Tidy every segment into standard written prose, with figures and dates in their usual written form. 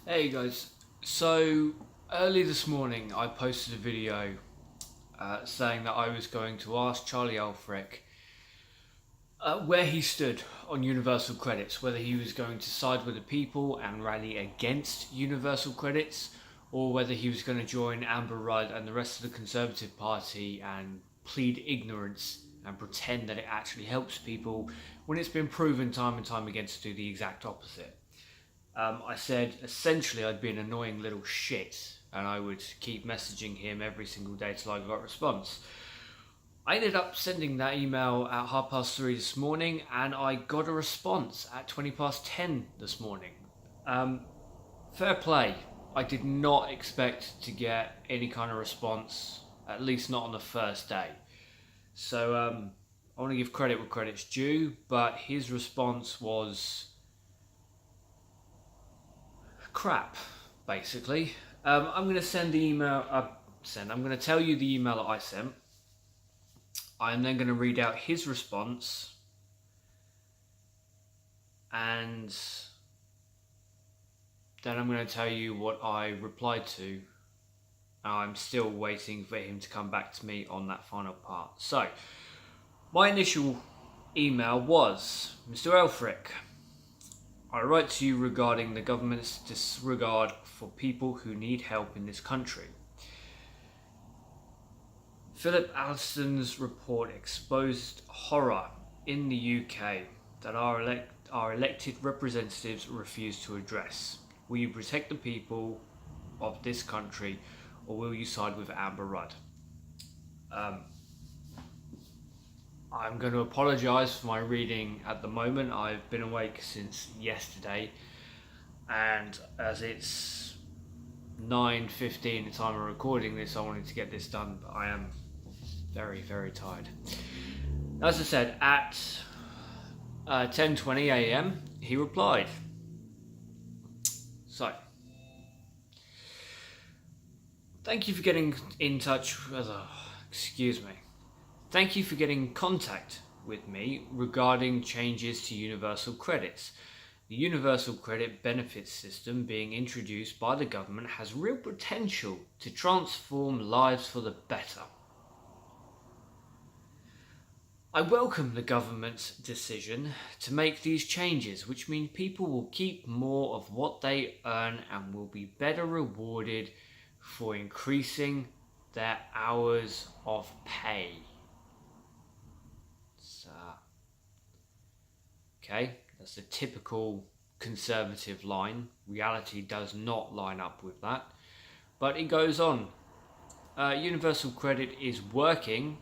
Hey guys, so early this morning I posted a video saying that I was going to ask Charlie Elphicke where he stood on universal credits, whether he was going to side with the people and rally against universal credits, or whether he was going to join Amber Rudd and the rest of the Conservative Party and plead ignorance and pretend that it actually helps people when it's been proven time and time again to do the exact opposite. I said essentially I'd be an annoying little shit and I would keep messaging him every single day till I got a response. I ended up sending that email at 3:30 this morning and I got a response at 10:20 this morning. Fair play. I did not expect to get any kind of response, at least not on the first day. So I want to give credit where credit's due, but his response was crap, basically. I'm going to send the email. I'm going to tell you the email that I sent. I'm then going to read out his response, and then I'm going to tell you what I replied to. I'm still waiting for him to come back to me on that final part. So, my initial email was, Mr. Elphicke, I write to you regarding the government's disregard for people who need help in this country. Philip Alliston's report exposed horror in the UK that our elected representatives refuse to address. Will you protect the people of this country, or will you side with Amber Rudd? I'm going to apologise for my reading at the moment. I've been awake since yesterday, and as it's 9:15 the time of recording this, I wanted to get this done, but I am very, very tired. As I said, at 10:20 a.m. he replied. So, thank you for getting in touch with Thank you for getting in contact with me regarding changes to universal credits. The universal credit benefits system being introduced by the government has real potential to transform lives for the better. I welcome the government's decision to make these changes, which mean people will keep more of what they earn and will be better rewarded for increasing their hours of pay. Okay, that's a typical conservative line. Reality does not line up with that. But it goes on. Universal credit is working.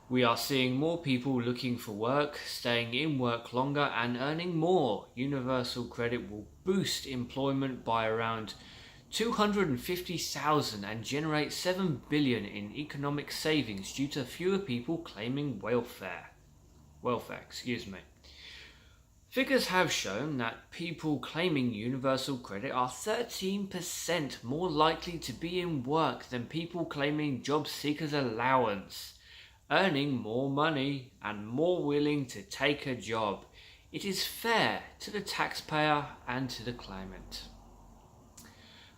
We are seeing more people looking for work, staying in work longer and earning more. Universal credit will boost employment by around 250,000 and generate 7 billion in economic savings due to fewer people claiming welfare. Figures have shown that people claiming universal credit are 13% more likely to be in work than people claiming job seekers allowance, earning more money and more willing to take a job. It is fair to the taxpayer and to the claimant.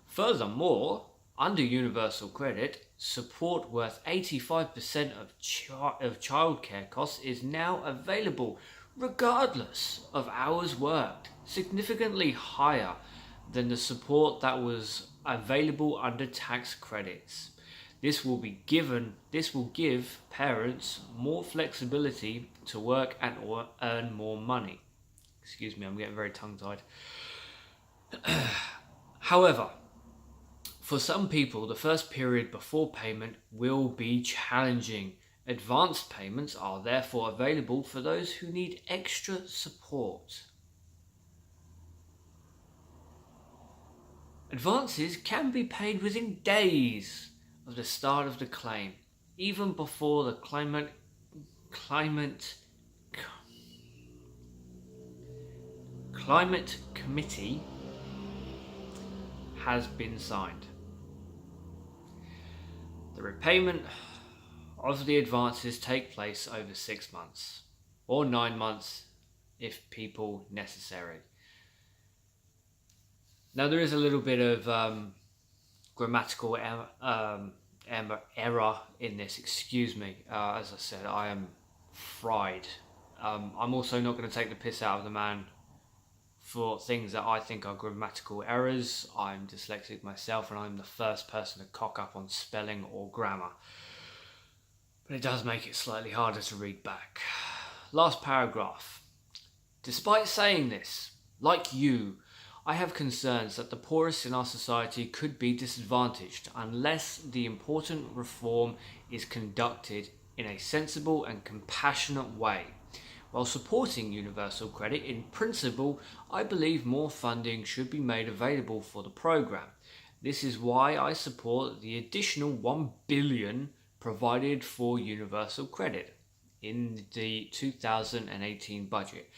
Furthermore, under universal credit, support worth 85% of childcare costs is now available regardless of hours worked, significantly higher than the support that was available under tax credits. This will give parents more flexibility to work and earn more money. Excuse me, I'm getting very tongue-tied. However, for some people, the first period before payment will be challenging. Advanced payments are therefore available for those who need extra support. Advances can be paid within days of the start of the claim, even before the climate committee has been signed. The repayment of the advances take place over 6 months, or 9 months if people necessary. Now there is a little bit of grammatical error in this, excuse me. As I said, I am fried. I'm also not going to take the piss out of the man for things that I think are grammatical errors. I'm dyslexic myself, and I'm the first person to cock up on spelling or grammar. But it does make it slightly harder to read back. Last paragraph. Despite saying this, like you, I have concerns that the poorest in our society could be disadvantaged unless the important reform is conducted in a sensible and compassionate way. While supporting universal credit in principle, I believe more funding should be made available for the programme. This is why I support the additional $1 billion provided for universal credit in the 2018 budget,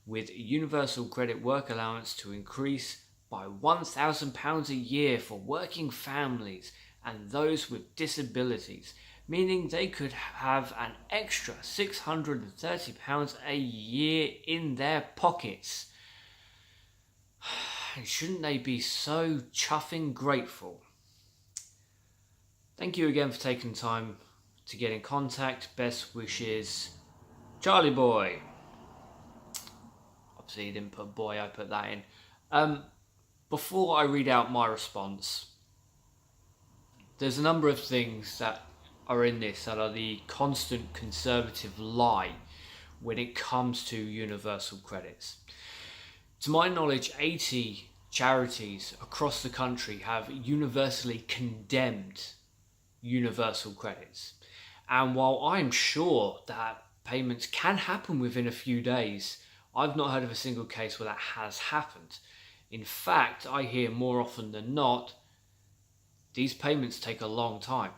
with universal credit work allowance to increase by £1,000 a year for working families and those with disabilities, meaning they could have an extra £630 a year in their pockets. And shouldn't they be so chuffing grateful? Thank you again for taking time to get in contact. Best wishes, Charlie Boy. Obviously you didn't put boy, I put that in. Before I read out my response, there's a number of things that are in this that are the constant conservative lie when it comes to universal credits. To my knowledge, 80 charities across the country have universally condemned universal credits. And while I'm sure that payments can happen within a few days, I've not heard of a single case where that has happened. In fact, I hear more often than not, these payments take a long time.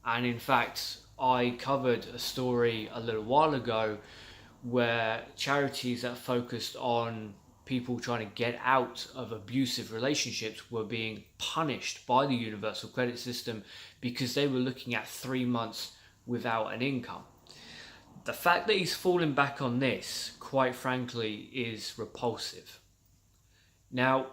And in fact, I covered a story a little while ago where charities that focused on people trying to get out of abusive relationships were being punished by the universal credit system because they were looking at 3 months without an income. The fact that he's fallen back on this, quite frankly, is repulsive. Now,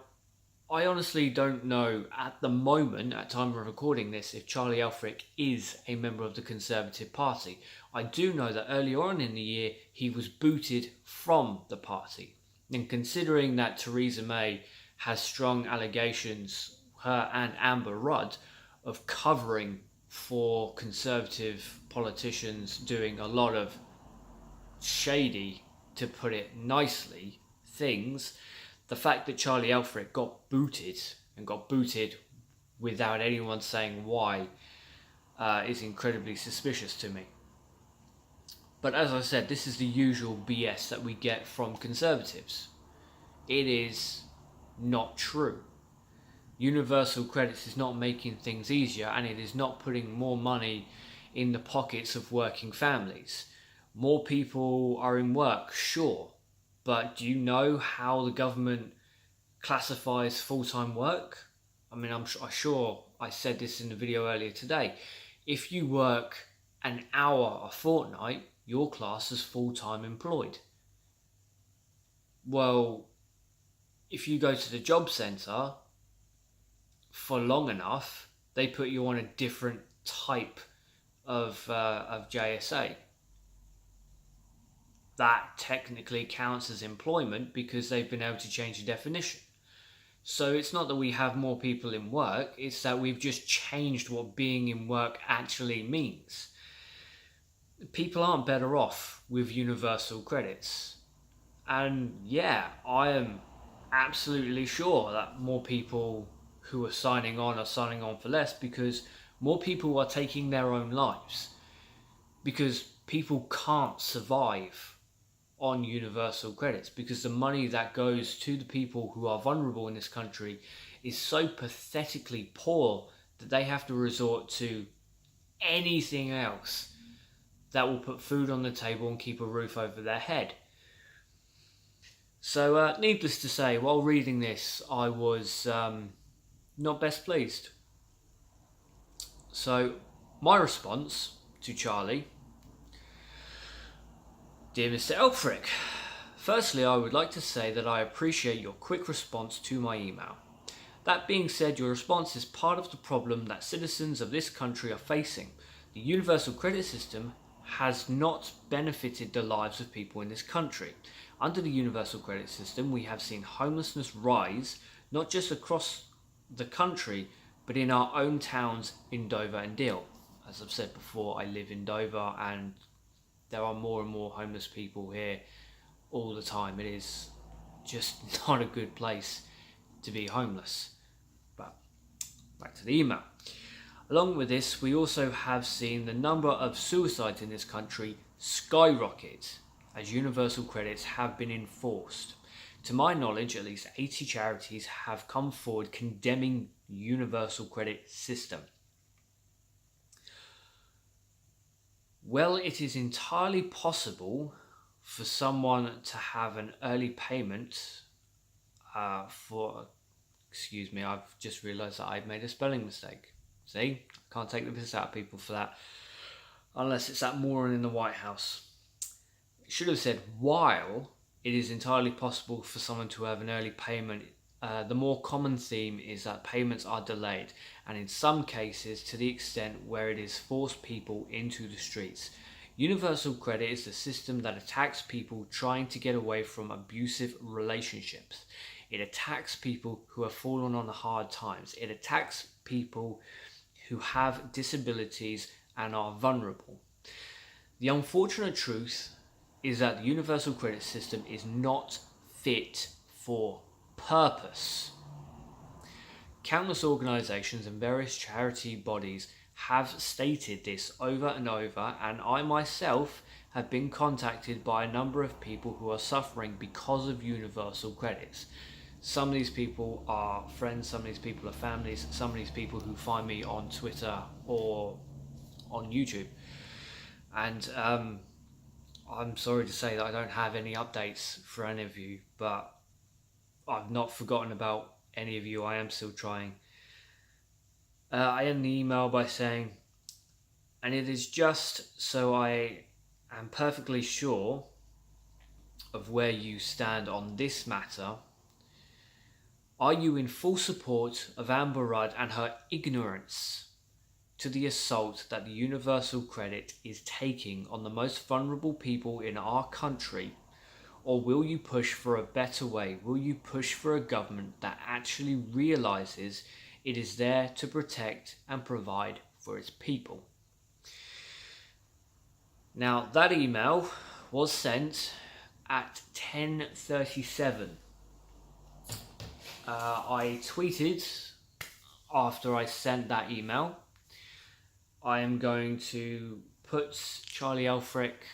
I honestly don't know at the moment, at time of recording this, if Charlie Elphicke is a member of the Conservative Party. I do know that earlier on in the year he was booted from the party. And considering that Theresa May has strong allegations, her and Amber Rudd, of covering for Conservative politicians doing a lot of shady, to put it nicely, things, the fact that Charlie Elphicke got booted and got booted without anyone saying why is incredibly suspicious to me. But as I said, this is the usual BS that we get from Conservatives. It is not true. Universal credits is not making things easier, and it is not putting more money in the pockets of working families. More people are in work, sure. But do you know how the government classifies full-time work? I mean, I'm sure I said this in the video earlier today. If you work an hour a fortnight, you're classed as full-time employed. Well, if you go to the job centre for long enough, they put you on a different type of JSA. That technically counts as employment because they've been able to change the definition. So it's not that we have more people in work, it's that we've just changed what being in work actually means. People aren't better off with universal credits. And yeah, I am absolutely sure that more people who are signing on for less because more people are taking their own lives. Because people can't survive on universal credits because the money that goes to the people who are vulnerable in this country is so pathetically poor that they have to resort to anything else that will put food on the table and keep a roof over their head. So needless to say, while reading this, I was not best pleased. So my response to Charlie: Dear Mr. Elphicke, firstly I would like to say that I appreciate your quick response to my email. That being said, your response is part of the problem that citizens of this country are facing. The universal credit system has not benefited the lives of people in this country. Under the universal credit system, we have seen homelessness rise, not just across the country, but in our own towns in Dover and Deal. As I've said before, I live in Dover and there are more and more homeless people here all the time. It is just not a good place to be homeless. But back to the email. Along with this, we also have seen the number of suicides in this country skyrocket as universal credits have been enforced. To my knowledge, at least 80 charities have come forward condemning the universal credit system. Well, it is entirely possible for someone to have an early payment excuse me, I've just realised that I've made a spelling mistake. See, can't take the piss out of people for that, unless it's that moron in the White House. It should have said, while it is entirely possible for someone to have an early payment, the more common theme is that payments are delayed, and in some cases to the extent where it has forced people into the streets. Universal credit is the system that attacks people trying to get away from abusive relationships. It attacks people who have fallen on hard times. It attacks people who have disabilities and are vulnerable. The unfortunate truth is that the universal credit system is not fit for purpose. Countless organisations and various charity bodies have stated this over and over, and I myself have been contacted by a number of people who are suffering because of universal credits. Some of these people are friends, some of these people are families, some of these people who find me on Twitter or on YouTube. And I'm sorry to say that I don't have any updates for any of you, but I've not forgotten about any of you. I am still trying. I end the email by saying, and it is just so I am perfectly sure of where you stand on this matter. Are you in full support of Amber Rudd and her ignorance to the assault that the universal credit is taking on the most vulnerable people in our country? Or will you push for a better way? Will you push for a government that actually realises it is there to protect and provide for its people? Now, that email was sent at 10:37. I tweeted after I sent that email. I am going to put Charlie Elphicke,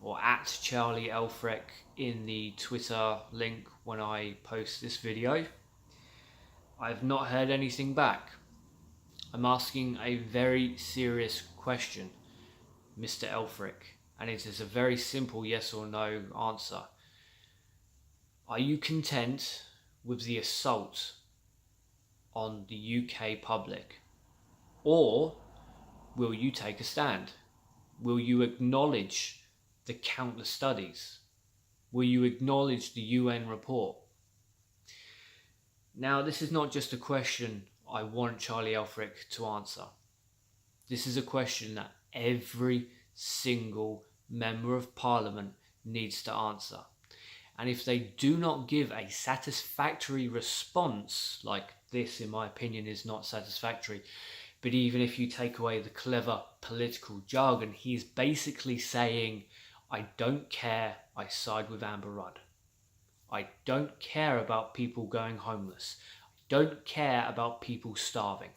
or at Charlie Elphicke, in the Twitter link when I post this video. I've not heard anything back. I'm asking a very serious question, Mr. Elphicke, and it is a very simple yes or no answer. Are you content with the assault on the UK public? Or will you take a stand? Will you acknowledge the countless studies? Will you acknowledge the UN report? Now, this is not just a question I want Charlie Elphicke to answer. This is a question that every single member of Parliament needs to answer. And if they do not give a satisfactory response, like this, in my opinion, is not satisfactory, but even if you take away the clever political jargon, he's basically saying, I don't care, I side with Amber Rudd. I don't care about people going homeless. I don't care about people starving.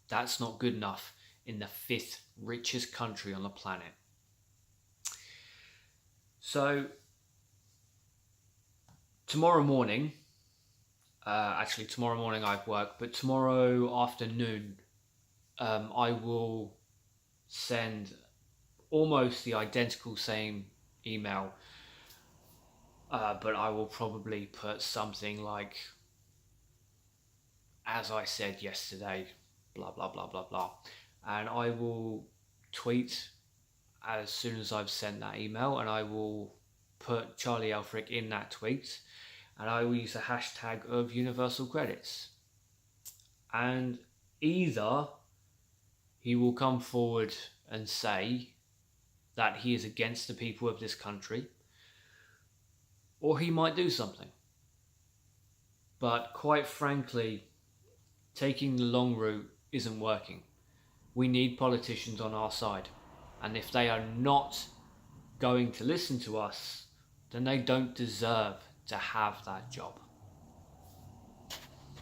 That's not good enough in the 5th richest country on the planet. So, tomorrow morning, tomorrow morning I've worked, but tomorrow afternoon I will send almost the identical same email, but I will probably put something like, as I said yesterday, blah, blah, blah, blah, blah. And I will tweet as soon as I've sent that email, and I will put Charlie Elphicke in that tweet. and I will use the hashtag of universal credits. And either he will come forward and say that he is against the people of this country, or he might do something. But quite frankly, taking the long route isn't working. We need politicians on our side. And if they are not going to listen to us, then they don't deserve to have that job.